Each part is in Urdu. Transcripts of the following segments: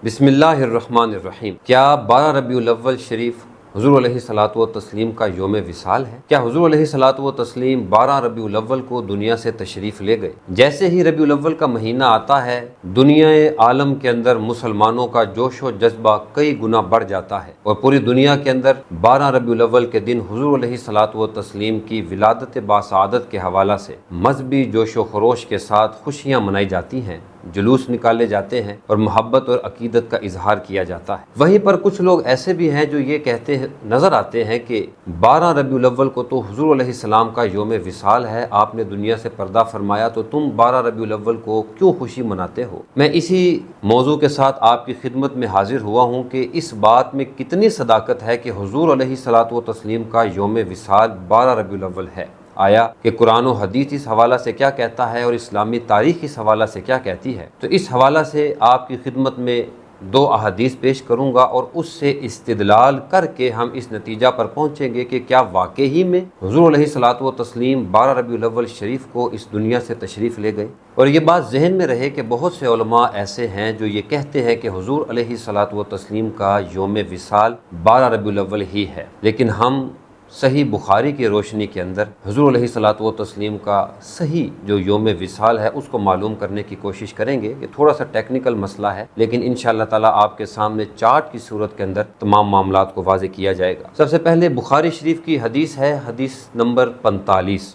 بسم اللہ الرحمن الرحیم۔ کیا 12 ربیع الاول شریف حضور علیہ الصلوۃ والتسلیم کا یوم وصال ہے؟ کیا حضور علیہ الصلوۃ والتسلیم 12 ربیع الاول کو دنیا سے تشریف لے گئے؟ جیسے ہی ربیع الاول کا مہینہ آتا ہے، دنیا عالم کے اندر مسلمانوں کا جوش و جذبہ کئی گنا بڑھ جاتا ہے، اور پوری دنیا کے اندر 12 ربیع الاول کے دن حضور علیہ الصلوۃ والتسلیم کی ولادت باسعادت کے حوالہ سے مذہبی جوش و خروش کے ساتھ خوشیاں منائی جاتی ہیں، جلوس نکالے جاتے ہیں اور محبت اور عقیدت کا اظہار کیا جاتا ہے۔ وہیں پر کچھ لوگ ایسے بھی ہیں جو یہ کہتے نظر آتے ہیں کہ 12 ربیع الاول کو تو حضور علیہ السلام کا یوم وصال ہے، آپ نے دنیا سے پردہ فرمایا، تو تم 12 ربیع الاول کو کیوں خوشی مناتے ہو؟ میں اسی موضوع کے ساتھ آپ کی خدمت میں حاضر ہوا ہوں کہ اس بات میں کتنی صداقت ہے کہ حضور علیہ الصلوۃ والتسلیم کا یوم وصال 12 ربیع الاول ہے۔ آیا کہ قرآن و حدیث اس حوالہ سے کیا کہتا ہے اور اسلامی تاریخ اس حوالہ سے کیا کہتی ہے؟ تو اس حوالہ سے آپ کی خدمت میں 2 احادیث پیش کروں گا، اور اس سے استدلال کر کے ہم اس نتیجہ پر پہنچیں گے کہ کیا واقعی میں حضور علیہ الصلوۃ والتسلیم 12 ربیع الاول شریف کو اس دنیا سے تشریف لے گئے۔ اور یہ بات ذہن میں رہے کہ بہت سے علماء ایسے ہیں جو یہ کہتے ہیں کہ حضور علیہ الصلوۃ والتسلیم کا یوم وصال 12 ربیع الاول ہی ہے، لیکن ہم صحیح بخاری کی روشنی کے اندر حضور علیہ الصلوۃ والتسلیم کا صحیح جو یوم وصال ہے اس کو معلوم کرنے کی کوشش کریں گے۔ یہ تھوڑا سا ٹیکنیکل مسئلہ ہے، لیکن انشاءاللہ تعالیٰ آپ کے سامنے چارٹ کی صورت کے اندر تمام معاملات کو واضح کیا جائے گا۔ سب سے پہلے بخاری شریف کی حدیث ہے، حدیث نمبر 45،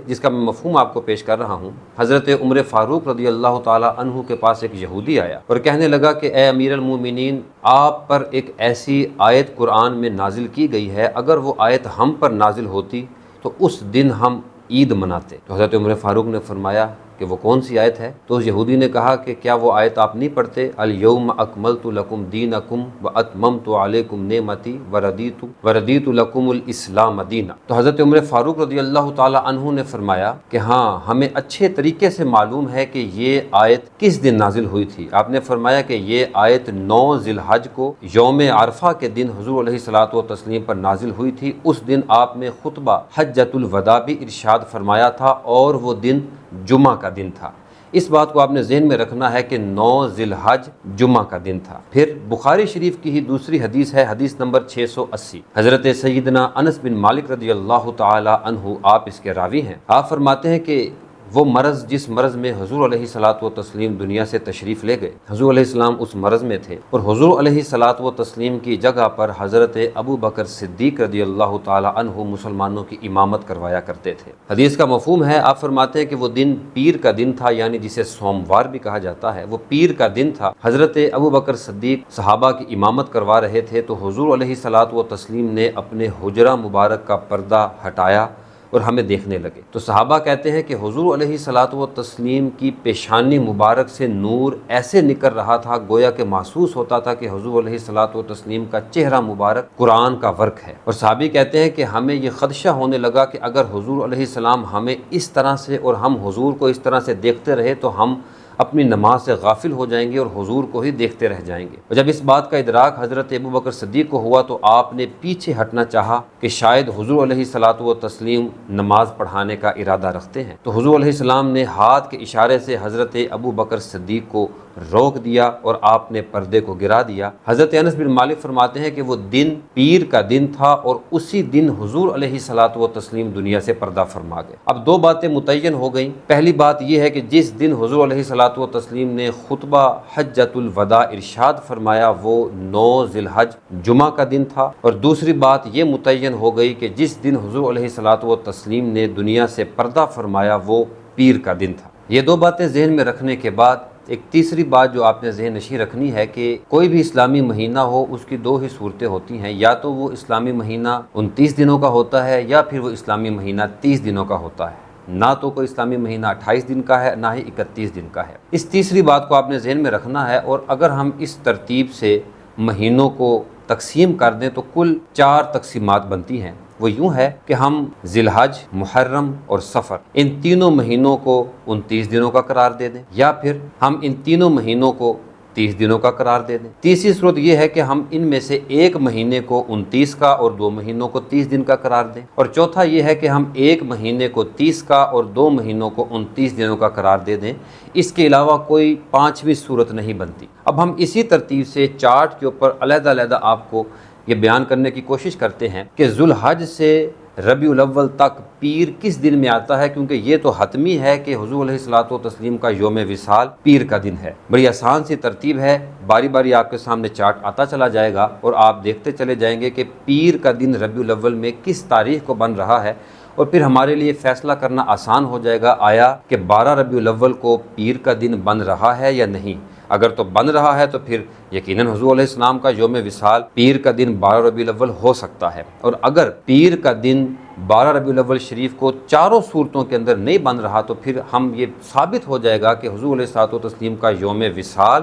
جس کا میں مفہوم آپ کو پیش کر رہا ہوں۔ حضرت عمر فاروق رضی اللہ تعالیٰ عنہ کے پاس ایک یہودی آیا اور کہنے لگا کہ اے امیر المومنین، آپ پر ایک ایسی آیت قرآن میں نازل کی گئی ہے، اگر وہ آیت ہم پر نازل ہوتی تو اس دن ہم عید مناتے۔ تو حضرت عمر فاروق نے فرمایا کہ وہ کون سی آیت ہے؟ تو اس یہودی نے کہا کہ کیا وہ آیت آپ نہیں پڑھتے؟ الیوم اکملت لکم دینکم واتممت علیکم نعمتی وردیت لکم الاسلام دینا۔ تو حضرت عمر فاروق رضی اللہ تعالی عنہ نے فرمایا کہ ہاں، ہمیں اچھے طریقے سے معلوم ہے کہ یہ آیت کس دن نازل ہوئی تھی۔ آپ نے فرمایا کہ یہ آیت 9 ذی الحج کو یوم عرفہ کے دن حضور علیہ الصلوۃ والتسلیم پر نازل ہوئی تھی۔ اس دن آپ نے خطبہ حجۃ الوداع بھی ارشاد فرمایا تھا، اور وہ دن جمعہ کا دن تھا۔ اس بات کو آپ نے ذہن میں رکھنا ہے کہ 9 ذی الحج جمعہ کا دن تھا۔ پھر بخاری شریف کی ہی دوسری حدیث ہے، حدیث نمبر 680، حضرت سیدنا انس بن مالک رضی اللہ تعالی عنہ آپ اس کے راوی ہیں۔ آپ فرماتے ہیں کہ وہ مرض جس مرض میں حضور علیہ الصلوۃ والتسلیم دنیا سے تشریف لے گئے، حضور علیہ السلام اس مرض میں تھے، اور حضور علیہ الصلوۃ والتسلیم کی جگہ پر حضرت ابو بکر صدیق رضی اللہ تعالی عنہ مسلمانوں کی امامت کروایا کرتے تھے۔ حدیث کا مفہوم ہے، آپ فرماتے ہیں کہ وہ دن پیر کا دن تھا، یعنی جسے سوموار بھی کہا جاتا ہے، وہ پیر کا دن تھا۔ حضرت ابو بکر صدیق صحابہ کی امامت کروا رہے تھے، تو حضور علیہ الصلوۃ والتسلیم نے اپنے حجرہ مبارک کا پردہ ہٹایا اور ہمیں دیکھنے لگے۔ تو صحابہ کہتے ہیں کہ حضور علیہ الصلوۃ والتسلیم کی پیشانی مبارک سے نور ایسے نکل رہا تھا، گویا کہ محسوس ہوتا تھا کہ حضور علیہ الصلوۃ والتسلیم کا چہرہ مبارک قرآن کا ورق ہے۔ اور صحابی کہتے ہیں کہ ہمیں یہ خدشہ ہونے لگا کہ اگر حضور علیہ السلام ہمیں اس طرح سے اور ہم حضور کو اس طرح سے دیکھتے رہے تو ہم اپنی نماز سے غافل ہو جائیں گے اور حضور کو ہی دیکھتے رہ جائیں گے۔ اور جب اس بات کا ادراک حضرت ابو بکر صدیق کو ہوا تو آپ نے پیچھے ہٹنا چاہا کہ شاید حضور علیہ الصلوۃ والتسلیم نماز پڑھانے کا ارادہ رکھتے ہیں۔ تو حضور علیہ السلام نے ہاتھ کے اشارے سے حضرت ابو بکر صدیق کو روک دیا اور آپ نے پردے کو گرا دیا۔ حضرت انس بن مالک فرماتے ہیں کہ وہ دن پیر کا دن تھا، اور اسی دن حضور علیہ الصلوۃ والتسلیم دنیا سے پردہ فرما گئے۔ اب 2 باتیں متعین ہو گئیں۔ پہلی بات یہ ہے کہ جس دن حضور علیہ الصلوۃ والتسلیم نے خطبہ حجۃ الوداع ارشاد فرمایا وہ 9 ذی الحج جمعہ کا دن تھا، اور دوسری بات یہ متعین ہو گئی کہ جس دن حضور علیہ الصلوۃ والتسلیم نے دنیا سے پردہ فرمایا وہ پیر کا دن تھا۔ یہ 2 باتیں ذہن میں رکھنے کے بعد ایک تیسری بات جو آپ نے ذہن نشین رکھنی ہے کہ کوئی بھی اسلامی مہینہ ہو، اس کی 2 ہی صورتیں ہوتی ہیں، یا تو وہ اسلامی مہینہ 29 دنوں کا ہوتا ہے، یا پھر وہ اسلامی مہینہ 30 دنوں کا ہوتا ہے۔ نہ تو کوئی اسلامی مہینہ 28 دن کا ہے، نہ ہی 31 دن کا ہے۔ اس تیسری بات کو آپ نے ذہن میں رکھنا ہے، اور اگر ہم اس ترتیب سے مہینوں کو تقسیم کر دیں تو کل 4 تقسیمات بنتی ہیں۔ وہ یوں ہے کہ ہم ذی الحج، محرم اور صفر، ان تینوں مہینوں کو 29 دنوں کا قرار دے دیں، یا پھر ہم ان تینوں مہینوں کو 30 دنوں کا قرار دے دیں۔ تیسری صورت یہ ہے کہ ہم ان میں سے ایک مہینے کو 29 کا اور 2 مہینوں کو 30 دن کا قرار دیں، اور چوتھا یہ ہے کہ ہم ایک مہینے کو 30 کا اور 2 مہینوں کو 29 دنوں کا قرار دے دیں۔ اس کے علاوہ کوئی پانچویں صورت نہیں بنتی۔ اب ہم اسی ترتیب سے چارٹ کے اوپر علیحدہ علیحدہ آپ کو یہ بیان کرنے کی کوشش کرتے ہیں کہ ذو الحج سے ربیع الاول تک پیر کس دن میں آتا ہے، کیونکہ یہ تو حتمی ہے کہ حضور علیہ الصلوۃ والتسلیم کا یوم وصال پیر کا دن ہے۔ بڑی آسان سی ترتیب ہے، باری باری آپ کے سامنے چارٹ آتا چلا جائے گا اور آپ دیکھتے چلے جائیں گے کہ پیر کا دن ربیع الاول میں کس تاریخ کو بن رہا ہے، اور پھر ہمارے لیے فیصلہ کرنا آسان ہو جائے گا آیا کہ 12 ربیع الاول کو پیر کا دن بن رہا ہے یا نہیں۔ اگر تو بن رہا ہے تو پھر یقیناً حضور علیہ السلام کا یوم وصال پیر کا دن 12 ربیع الاول ہو سکتا ہے، اور اگر پیر کا دن 12 ربیع الاول شریف کو چاروں صورتوں کے اندر نہیں بن رہا تو پھر ہم یہ ثابت ہو جائے گا کہ حضور علیہ الصلوۃ والتسلیم کا یوم وصال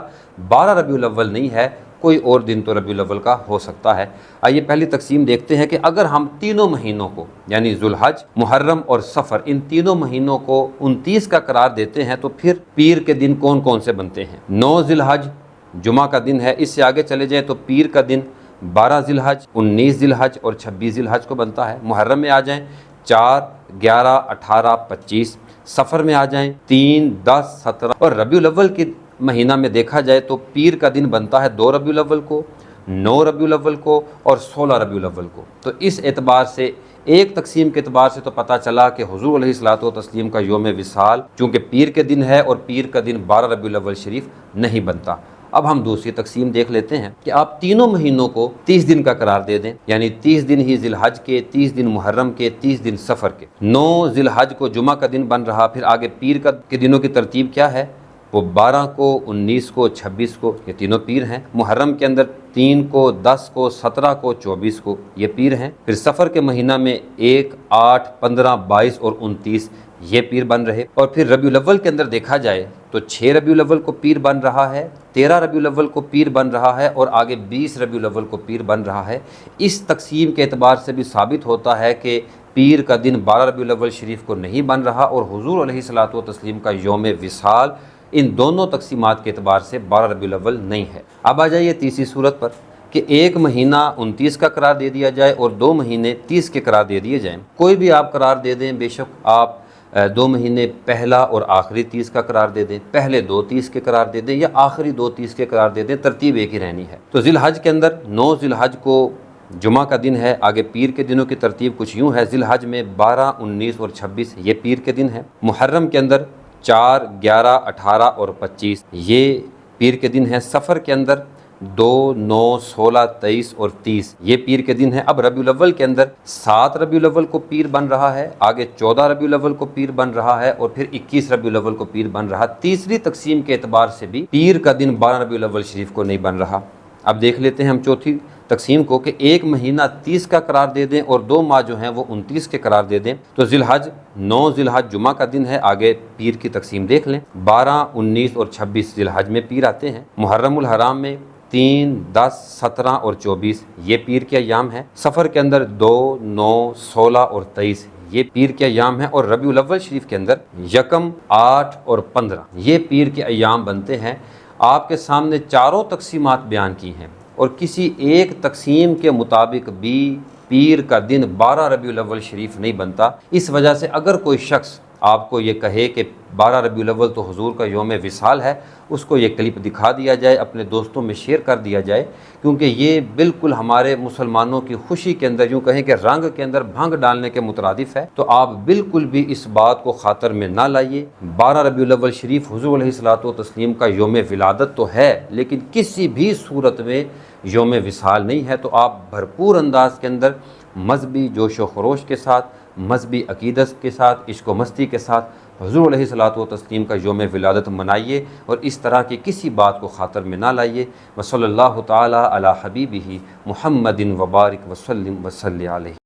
12 ربیع الاول نہیں ہے، کوئی اور دن تو ربیع الاول کا ہو سکتا ہے۔ آئیے پہلی تقسیم دیکھتے ہیں کہ اگر ہم تینوں مہینوں کو یعنی ذو الحج، محرم اور صفر، ان تینوں مہینوں کو 29 کا قرار دیتے ہیں تو پھر پیر کے دن کون کون سے بنتے ہیں۔ 9 ذی الحج جمعہ کا دن ہے، اس سے آگے چلے جائیں تو پیر کا دن 12 ذی الحج، 19 ذی الحج اور 26 ذی الحج کو بنتا ہے۔ محرم میں آ جائیں 4، 11، 18، 25، صفر میں آ جائیں 3، 10، 17، اور ربیع الاول کی مہینہ میں دیکھا جائے تو پیر کا دن بنتا ہے 2 ربیع الاول کو، 9 ربیع الاول کو اور 16 ربیع الاول کو۔ تو اس اعتبار سے ایک تقسیم کے اعتبار سے تو پتہ چلا کہ حضور علیہ الصلوۃ والتسلیم کا یوم وصال چونکہ پیر کے دن ہے اور پیر کا دن 12 ربیع الاول شریف نہیں بنتا۔ اب ہم دوسری تقسیم دیکھ لیتے ہیں کہ آپ تینوں مہینوں کو 30 دن کا قرار دے دیں، یعنی 30 دن ہی ذی الحج کے، 30 دن محرم کے، 30 دن صفر کے۔ 9 ذی الحج کو جمعہ کا دن بن رہا، پھر آگے پیر کے دنوں کی ترتیب کیا ہے؟ وہ 12 کو، 19 کو، 26 کو، یہ تینوں پیر ہیں۔ محرم کے اندر 3 کو، 10 کو، 17 کو، 24 کو، یہ پیر ہیں۔ پھر صفر کے مہینہ میں 1، 8، 15، 22 اور 29 یہ پیر بن رہے، اور پھر ربیع الاول کے اندر دیکھا جائے تو 6 ربیع الاول کو پیر بن رہا ہے، 13 ربیع الاول کو پیر بن رہا ہے، اور آگے 20 ربیع الاول کو پیر بن رہا ہے۔ اس تقسیم کے اعتبار سے بھی ثابت ہوتا ہے کہ پیر کا دن 12 ربیع الاول شریف کو نہیں بن رہا، اور حضور علیہ الصلوۃ والتسلیم کا یوم وصال ان دونوں تقسیمات کے اعتبار سے 12 ربیع الاول نہیں ہے۔ اب آ جائیے تیسری صورت پر کہ ایک مہینہ 29 کا قرار دے دیا جائے اور 2 مہینے 30 کے قرار دے دیے جائیں۔ کوئی بھی آپ قرار دے دیں، بے شک آپ 2 مہینے پہلا اور آخری 30 کا قرار دے دیں، پہلے 2 30 کے قرار دے دیں یا آخری 2 30 کے قرار دے دیں، ترتیب ایک ہی رہنی ہے۔ تو ذی الحج کے اندر 9 ذی الحج کو جمعہ کا دن ہے، آگے پیر کے دنوں کی ترتیب کچھ یوں ہے۔ ذی الحج میں 12، 19 اور 26 یہ پیر کے دن ہیں۔ محرم کے اندر 4، 11، 18 اور 25 یہ پیر کے دن ہیں۔ صفر کے اندر 2، 9، 16، 23 اور 30 یہ پیر کے دن ہیں۔ اب ربیع الاول کے اندر 7 ربیع الاول کو پیر بن رہا ہے، آگے 14 ربیع الاول کو پیر بن رہا ہے، اور پھر 21 ربیع الاول کو پیر بن رہا۔ تیسری تقسیم کے اعتبار سے بھی پیر کا دن 12 ربیع الاول شریف کو نہیں بن رہا۔ اب دیکھ لیتے ہیں ہم چوتھی تقسیم کو کہ ایک مہینہ 30 کا قرار دے دیں اور 2 ماہ جو ہیں وہ 29 کے قرار دے دیں۔ تو ذی الحج 9 ذی الحج جمعہ کا دن ہے، آگے پیر کی تقسیم دیکھ لیں۔ 12، 19 اور 26 ذی الحج میں پیر آتے ہیں۔ محرم الحرام میں 3، 10، 17 اور 24 یہ پیر کے ایام ہیں۔ صفر کے اندر 2، 9، 16 اور 23 یہ پیر کے ایام ہیں، اور ربیع الاول شریف کے اندر 1، 8 اور 15 یہ پیر کے ایام بنتے ہیں۔ آپ کے سامنے چاروں تقسیمات بیان کی ہیں، اور کسی ایک تقسیم کے مطابق بھی پیر کا دن 12 ربیع الاول شریف نہیں بنتا۔ اس وجہ سے اگر کوئی شخص آپ کو یہ کہے کہ 12 ربیع الاول تو حضور کا یوم وصال ہے، اس کو یہ کلپ دکھا دیا جائے، اپنے دوستوں میں شیئر کر دیا جائے، کیونکہ یہ بالکل ہمارے مسلمانوں کی خوشی کے اندر، یوں کہیں کہ رنگ کے اندر بھنگ ڈالنے کے مترادف ہے۔ تو آپ بالکل بھی اس بات کو خاطر میں نہ لائیے۔ 12 ربیع الاول شریف حضور علیہ الصلوۃ والتسلیم کا یوم ولادت تو ہے، لیکن کسی بھی صورت میں یوم وصال نہیں ہے۔ تو آپ بھرپور انداز کے اندر مذہبی جوش و خروش کے ساتھ، مذہبی عقیدت کے ساتھ، عشق و مستی کے ساتھ حضور علیہ الصلوۃ والتسلیم کا یوم ولادت منائیے، اور اس طرح کی کسی بات کو خاطر میں نہ لائیے۔ وصلی اللہ تعالی علی حبیبہ محمد وبارک وسلم وصلی علیہ۔